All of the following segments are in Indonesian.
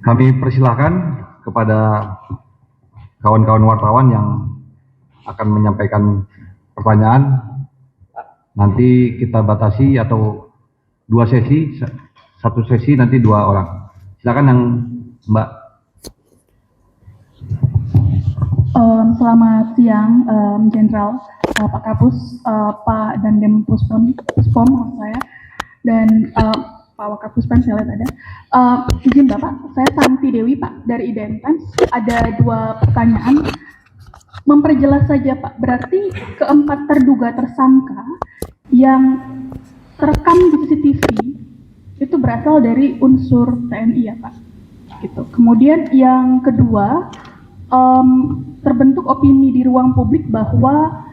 Kami persilahkan kepada kawan-kawan wartawan yang akan menyampaikan pertanyaan. Nanti kita batasi atau 2 sesi, 1 sesi nanti 2 orang. Silakan yang Mbak. Selamat siang, Jenderal, Pak Kapus, Pak Dandem Puspom maksud saya, dan Pak Wakapuspam saya lihat ada. Izin Bapak, saya Santi Dewi Pak dari IDN Times. Ada 2 pertanyaan. Memperjelas saja Pak, berarti keempat terduga tersangka yang terekam di CCTV itu berasal dari unsur TNI ya Pak? Gitu. Kemudian yang kedua, terbentuk opini di ruang publik bahwa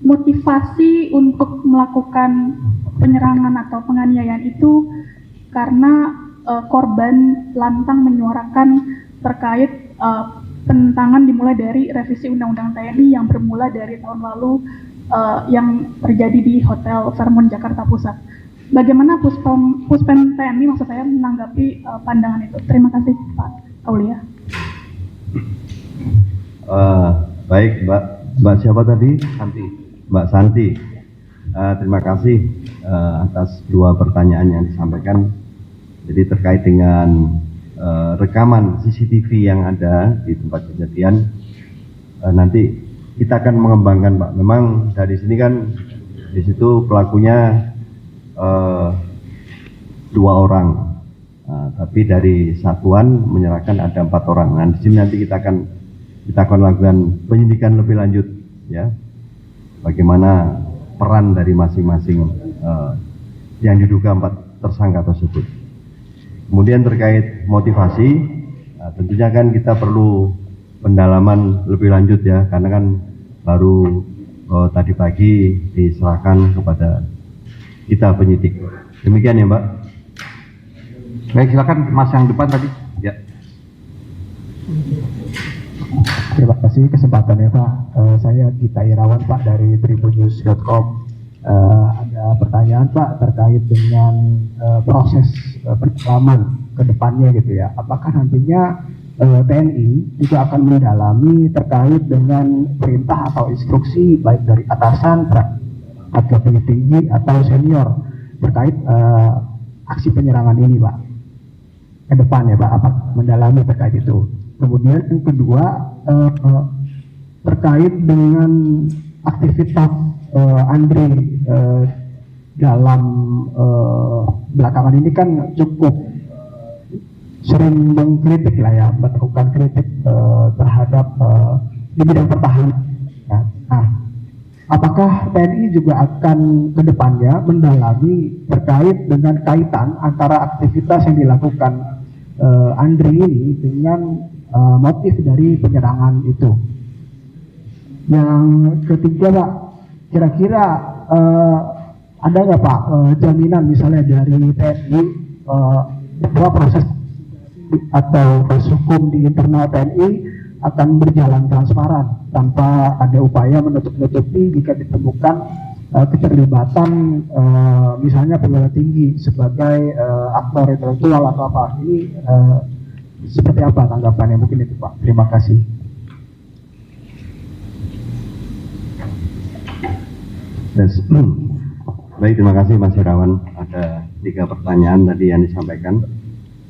motivasi untuk melakukan penyerangan atau penganiayaan itu karena korban lantang menyuarakan terkait penentangan dimulai dari revisi Undang-Undang TNI yang bermula dari tahun lalu yang terjadi di Hotel Fairmont Jakarta Pusat. Bagaimana Puspom TNI maksud saya menanggapi pandangan itu? Terima kasih Pak Aulia. Baik Mbak siapa tadi? Santi. Mbak Santi. Terima kasih atas 2 pertanyaan yang disampaikan. Jadi terkait dengan rekaman CCTV yang ada di tempat kejadian, nanti kita akan mengembangkan Pak. Memang dari sini kan di situ pelakunya 2 orang, tapi dari satuan menyerahkan ada 4 orang. Nah di sini nanti kita akan lakukan penyidikan lebih lanjut, ya. Bagaimana peran dari masing-masing yang diduga 4 tersangka tersebut. Kemudian terkait motivasi, tentunya kan kita perlu pendalaman lebih lanjut ya, karena kan baru tadi pagi diserahkan kepada kita penyidik. Demikian ya Mbak. Baik, silakan Mas yang depan tadi. Ya. Terima kasih kesempatannya Pak. Saya Gita Irawan Pak dari tribunnews.com. Ada pertanyaan Pak terkait dengan proses pendalaman ke depannya gitu ya. Apakah nantinya TNI juga akan mendalami terkait dengan perintah atau instruksi baik dari atasan atau tinggi atau senior terkait aksi penyerangan ini Pak ke depan ya Pak, apa mendalami terkait itu. Kemudian yang kedua terkait dengan aktivitas Andri dalam belakangan ini kan cukup sering mengkritik lah ya, melakukan kritik terhadap di bidang pertahanan. Ya. Nah, apakah TNI juga akan ke depannya mendalami terkait dengan kaitan antara aktivitas yang dilakukan Andri ini dengan motif dari penyerangan itu? Yang ketiga Pak, kira-kira ada nggak Pak jaminan misalnya dari TNI bahwa proses atau proses hukum di internal TNI akan berjalan transparan tanpa ada upaya menutup-nutupi jika ditemukan keterlibatan misalnya perwira tinggi sebagai aktor intelektual atau apa. Ini seperti apa tanggapannya? Mungkin itu Pak. Terima kasih. Yes. Baik, terima kasih Mas Irawan. Ada 3 pertanyaan tadi yang disampaikan.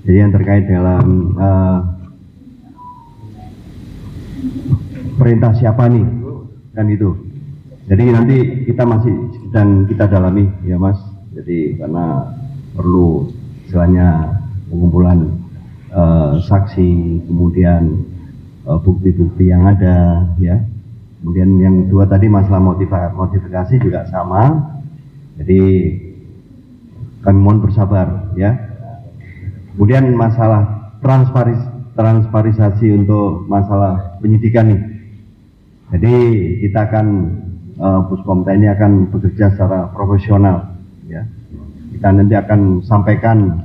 Jadi yang terkait dalam perintah siapa nih, kan itu. Jadi nanti kita masih sedang kita dalami ya Mas. Jadi karena perlu istilahnya pengumpulan saksi, kemudian bukti-bukti yang ada ya. Kemudian yang 2 tadi masalah modifikasi juga sama. Jadi kami mohon bersabar ya. Kemudian masalah transparisasi untuk masalah penyidikan nih. Jadi kita akan Puspom TNI akan bekerja secara profesional ya. Kita nanti akan sampaikan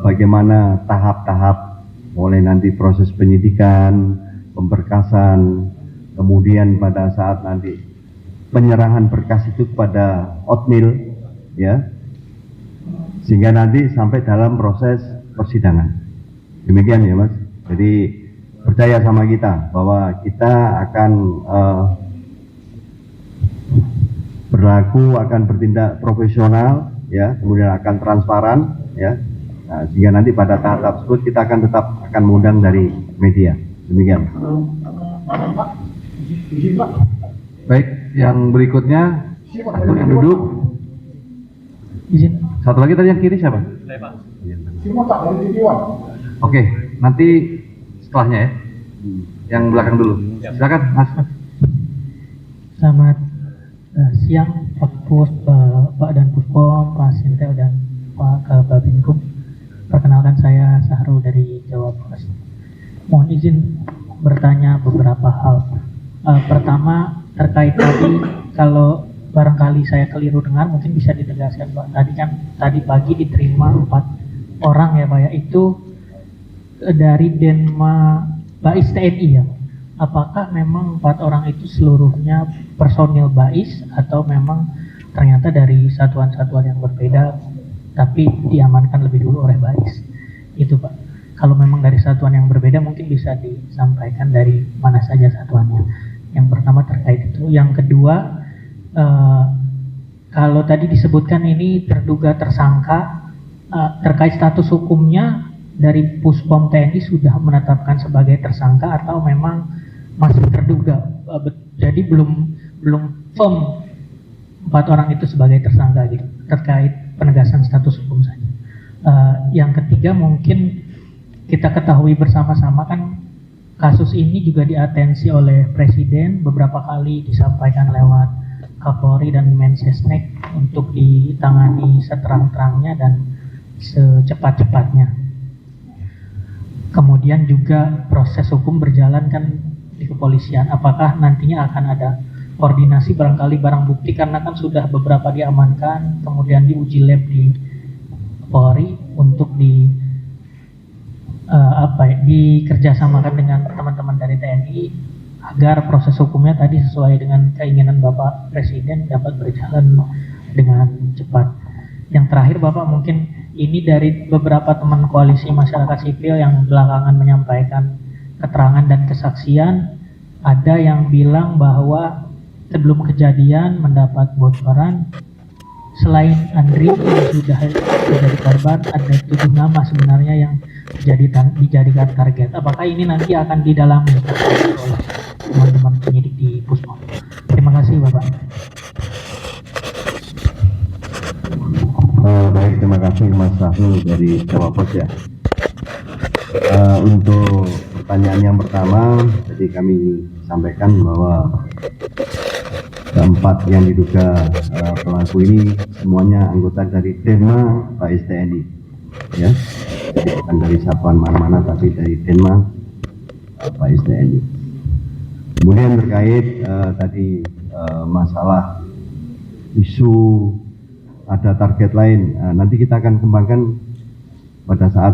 bagaimana tahap-tahap mulai nanti proses penyidikan, pemberkasan, kemudian pada saat nanti penyerahan berkas itu kepada Otmil ya, sehingga nanti sampai dalam proses persidangan. Demikian ya Mas. Jadi percaya sama kita bahwa kita akan akan bertindak profesional, ya, kemudian akan transparan, ya. Nah, sehingga nanti pada tahap tersebut kita akan tetap mengundang dari media. Demikian. Baik, yang berikutnya yang duduk. Izin. Satu lagi tadi yang kiri siapa? Oke, nanti setelahnya ya. Yang belakang dulu. Silakan, Mas. Selamat siang Pak Pus, Pak dan Puspom, Pak Sintel dan Pak Kababinkum. Perkenalkan saya Sahrul dari Jawa Pos. Mohon izin bertanya beberapa hal. Pertama terkait tadi, kalau barangkali saya keliru dengar mungkin bisa ditegaskan Pak. Tadi pagi diterima 4 orang ya Pak ya, itu dari Denma Bais TNI ya. Apakah memang 4 orang itu seluruhnya personil Bais atau memang ternyata dari satuan-satuan yang berbeda tapi diamankan lebih dulu oleh Bais? Itu Pak. Kalau memang dari satuan yang berbeda mungkin bisa disampaikan dari mana saja satuannya. Yang pertama terkait itu. Yang kedua, kalau tadi disebutkan ini terduga tersangka, terkait status hukumnya dari Puspom TNI sudah menetapkan sebagai tersangka atau memang masih terduga, jadi belum firm 4 orang itu sebagai tersangka gitu, terkait penegasan status hukum saja. Yang ketiga mungkin kita ketahui bersama-sama kan kasus ini juga diatensi oleh Presiden, beberapa kali disampaikan lewat Kapolri dan Mensesnek untuk ditangani seterang-terangnya dan secepat-cepatnya. Kemudian juga proses hukum berjalan kan di kepolisian. Apakah nantinya akan ada koordinasi barangkali barang bukti karena kan sudah beberapa diamankan, kemudian diuji lab di Polri untuk dikerjasamakan dengan teman-teman dari TNI agar proses hukumnya tadi sesuai dengan keinginan Bapak Presiden dapat berjalan dengan cepat. Yang terakhir Bapak, mungkin ini dari beberapa teman koalisi masyarakat sipil yang belakangan menyampaikan keterangan dan kesaksian, ada yang bilang bahwa sebelum kejadian mendapat bocoran selain Andri yang sudah menjadi korban, ada 7 nama sebenarnya yang dijadikan target. Apakah ini nanti akan didalami oleh teman-teman penyidik di Puspom? Terima kasih Bapak. Baik, terima kasih Mas Sahrul dari Jawa Pos ya. Untuk pertanyaan yang pertama, jadi kami sampaikan bahwa keempat yang diduga pelaku ini semuanya anggota dari Denma Bais TNI, ya. Jadi bukan dari satuan mana-mana, tapi dari Denma Bais TNI. Kemudian terkait tadi masalah isu ada target lain, nanti kita akan kembangkan pada saat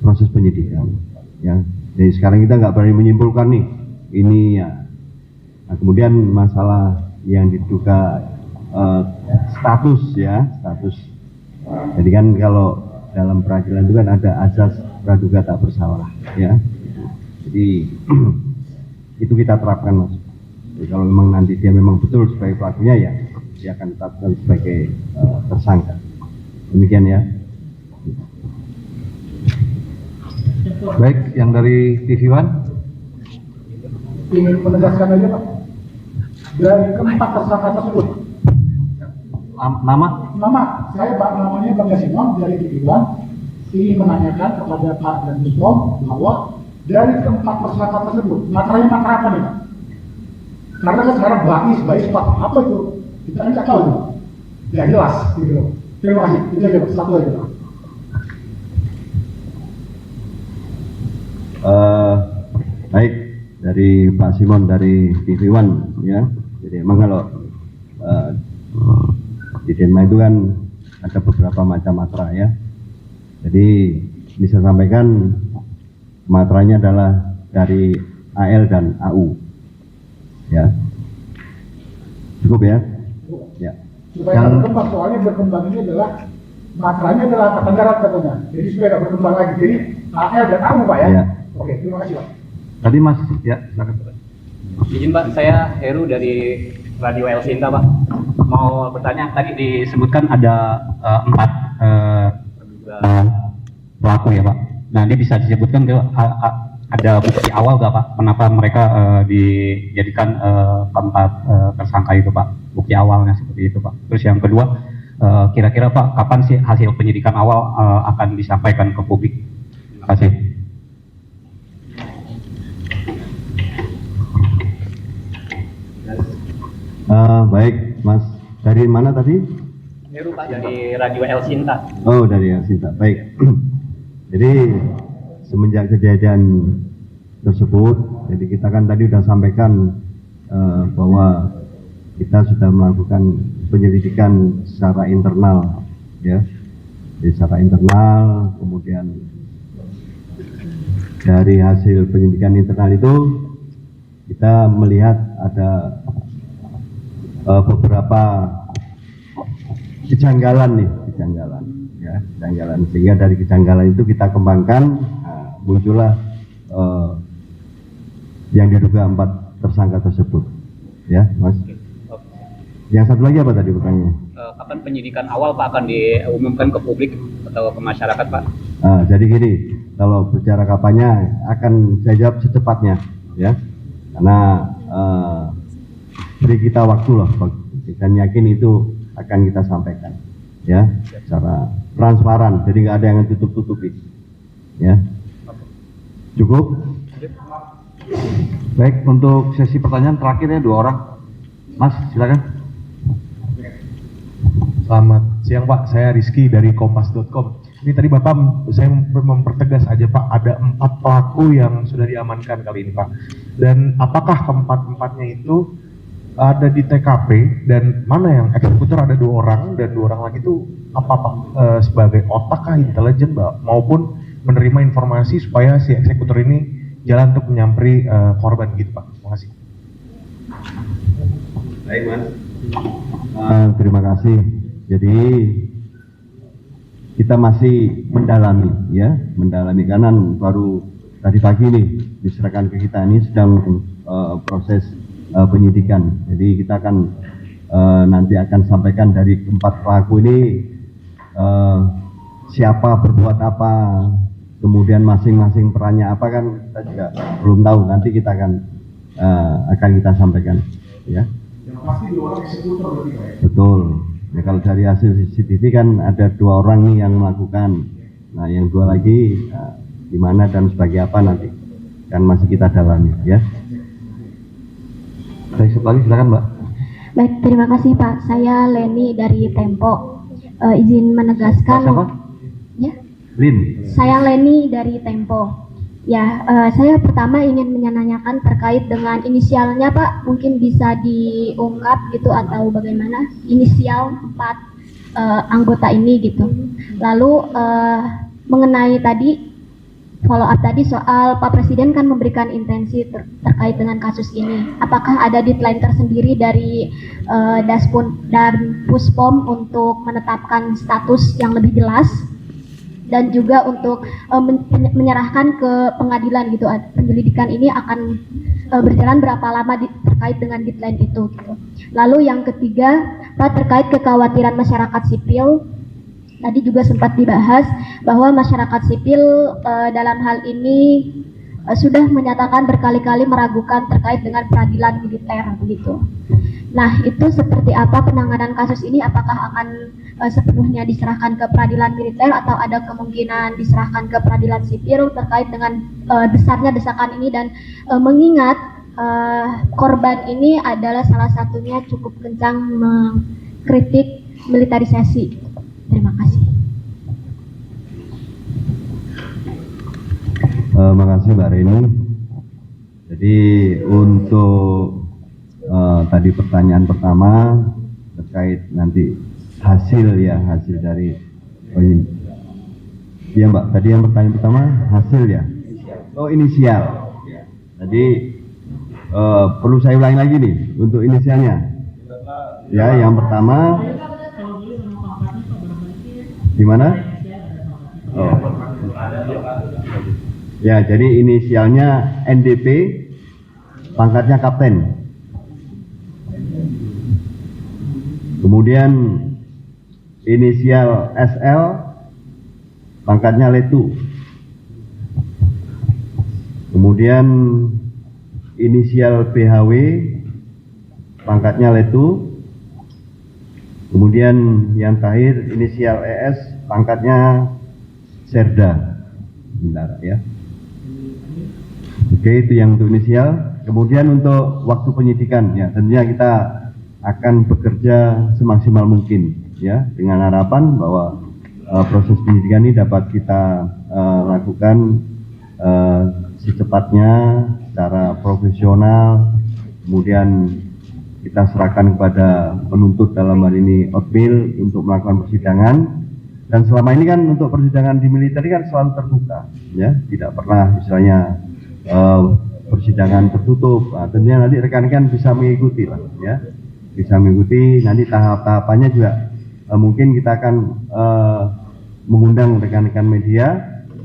proses penyidikan, ya. Jadi sekarang kita nggak berani menyimpulkan nih ini ya. Nah, kemudian masalah yang diduga status ya, status. Jadi kan kalau dalam peradilan itu kan ada azas praduga tak bersalah, ya. Jadi itu kita terapkan Mas. Jadi kalau memang nanti dia memang betul sebagai pelakunya ya, dia akan ditetapkan sebagai tersangka. Demikian ya. Baik, yang dari TV One. Ingin menegaskan aja Pak, dari keempat tersangka tersebut, Nama? saya Pak, namanya Bang Yasimon dari Tujuan, ingin menanyakan kepada Pak dan Puspom bahwa dari keempat tersangka tersebut, materainya mater apa nih Pak? Karena kan sekarang Bais Pak, apa itu? Kita kan nggak tahu, ya jelas gitu loh. Terima kasih, itu aja Pak, satu aja Pak. Baik, dari Pak Simon dari TV One ya. Jadi emang kalau di Denmark itu kan ada beberapa macam matra ya. Jadi bisa sampaikan matranya adalah dari AL dan AU ya. Cukup ya? Ya. Supaya nggak berkembang, soalnya berkembang ini adalah matranya adalah angkatan darat katanya. Jadi supaya nggak berkembang lagi. Jadi AL dan AU Pak ya? Ya. Oke, terima kasih Pak. Tadi Mas, ya silakan. Izin Pak, saya Heru dari Radio El Sinta Pak. Mau bertanya, tadi disebutkan ada 4 pelaku ya Pak. Nah ini bisa disebutkan ada bukti awal nggak Pak? Kenapa mereka dijadikan keempat tersangka itu Pak? Bukti awalnya seperti itu Pak. Terus yang kedua, kira-kira Pak, kapan sih hasil penyidikan awal akan disampaikan ke publik? Terima kasih. Baik, Mas. Dari mana tadi? Heru Pak, dari Radio El Sinta. Oh, dari Asita. Baik. Jadi semenjak kejadian tersebut, jadi kita kan tadi sudah sampaikan bahwa kita sudah melakukan penyelidikan secara internal, ya. Jadi secara internal, kemudian dari hasil penyelidikan internal itu kita melihat ada beberapa kejanggalan ya, sehingga dari kejanggalan itu kita kembangkan, muncullah yang diduga 4 tersangka tersebut, ya, Mas. Yang satu lagi apa tadi pertanyaannya? Kapan penyidikan awal Pak akan diumumkan ke publik atau ke masyarakat Pak? Jadi gini, kalau bicara kapannya akan saya jawab secepatnya, ya, karena beri kita waktu loh, dan yakin itu akan kita sampaikan, ya, secara transparan, jadi nggak ada yang tutup-tutupi, ya. Cukup? Baik, untuk sesi pertanyaan terakhirnya 2 orang. Mas, silakan. Selamat siang Pak, saya Rizky dari Kompas.com. Ini tadi Bapak, saya mempertegas aja Pak, ada 4 pelaku yang sudah diamankan kali ini Pak. Dan apakah keempat-empatnya itu ada di TKP, dan mana yang eksekutor ada 2 orang, dan 2 orang lagi itu apa Pak, sebagai otak kah, intelijen Pak, maupun menerima informasi supaya si eksekutor ini jalan untuk menyamperi korban gitu Pak. Terima kasih. Baik Mas. Terima kasih. Jadi kita masih mendalami, ya, karena baru tadi pagi nih diserahkan ke kita, ini sedang proses penyidikan. Jadi kita akan nanti akan sampaikan dari 4 pelaku ini siapa berbuat apa, kemudian masing-masing perannya apa, kan kita juga belum tahu. Nanti kita akan kita sampaikan, ya. Yang pasti 2 orang eksekutor berarti Pak ya? Betul. Ya, kalau dari hasil CCTV kan ada 2 orang nih yang melakukan. Nah, yang 2 lagi di mana dan sebagai apa nanti kan masih kita dalami, ya. Baik, satu lagi silakan Mbak. Baik, terima kasih Pak. Saya Leni dari Tempo. Izin menegaskan. Siapa? Ya. Lin. Saya Leni dari Tempo. Ya, saya pertama ingin menanyakan terkait dengan inisialnya Pak. Mungkin bisa diungkap gitu atau bagaimana inisial 4 anggota ini gitu. Lalu mengenai tadi follow up tadi soal Pak Presiden kan memberikan intensi terkait dengan kasus ini. Apakah ada deadline tersendiri dari dan Puspom untuk menetapkan status yang lebih jelas, dan juga untuk menyerahkan ke pengadilan gitu? Penyelidikan ini akan berjalan berapa lama terkait dengan deadline itu gitu. Lalu yang ketiga Pak, terkait kekhawatiran masyarakat sipil. Tadi juga sempat dibahas bahwa masyarakat sipil dalam hal ini sudah menyatakan berkali-kali meragukan terkait dengan peradilan militer begitu. Nah, itu seperti apa penanganan kasus ini? Apakah akan sepenuhnya diserahkan ke peradilan militer atau ada kemungkinan diserahkan ke peradilan sipil terkait dengan besarnya desakan ini, dan mengingat korban ini adalah salah satunya cukup kencang mengkritik militerisasi. Terima kasih. Makasih Mbak Reni. Jadi untuk tadi pertanyaan pertama terkait nanti hasil dari ya Mbak, tadi yang pertanyaan pertama hasil ya. Oh, inisial. Tadi perlu saya ulangi lagi nih untuk inisialnya. Ya, yang pertama di mana? Oh, Ya, jadi inisialnya NDP, pangkatnya kapten. Kemudian inisial SL, pangkatnya letu. Kemudian inisial BHW, pangkatnya letu. Kemudian yang terakhir inisial ES, pangkatnya Serda. Bentar ya. Oke, itu yang untuk inisial. Kemudian untuk waktu penyidikan, ya tentunya kita akan bekerja semaksimal mungkin, ya, dengan harapan bahwa proses penyidikan ini dapat kita lakukan secepatnya, secara profesional. Kemudian kita serahkan kepada penuntut, dalam hal ini Otmil, untuk melakukan persidangan. Dan selama ini kan untuk persidangan di militer kan selalu terbuka, ya, tidak pernah misalnya persidangan tertutup. Nah, tentunya nanti rekan-rekan bisa mengikuti lah, ya, bisa mengikuti. Nanti tahap-tahapannya juga mungkin kita akan mengundang rekan-rekan media,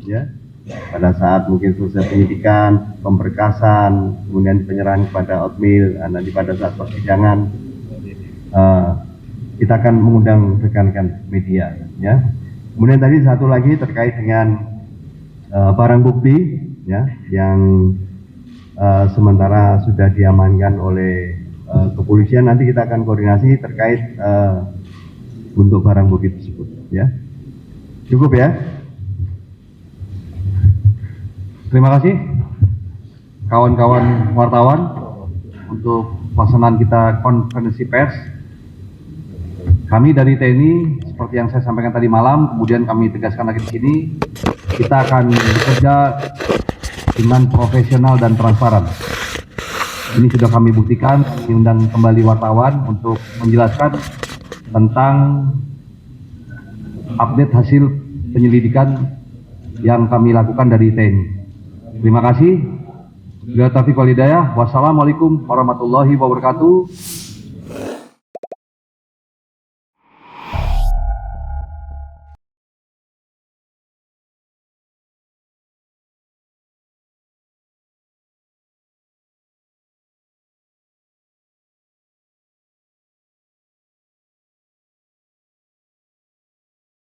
ya, pada saat mungkin selesai penyidikan, pemberkasan, kemudian penyerahan kepada Otmil. Nanti pada saat persidangan kita akan mengundang rekan-rekan media, ya. Kemudian tadi satu lagi terkait dengan barang bukti, ya, yang sementara sudah diamankan oleh kepolisian. Nanti kita akan koordinasi terkait untuk barang bukti tersebut, ya. Cukup ya. Terima kasih kawan-kawan wartawan untuk pelaksanaan kita konferensi pers. Kami dari TNI, seperti yang saya sampaikan tadi malam, kemudian kami tegaskan lagi di sini, kita akan bekerja dengan profesional dan transparan. Ini sudah kami buktikan, kami undang kembali wartawan untuk menjelaskan tentang update hasil penyelidikan yang kami lakukan dari TNI. Terima kasih. Wassalamualaikum warahmatullahi wabarakatuh.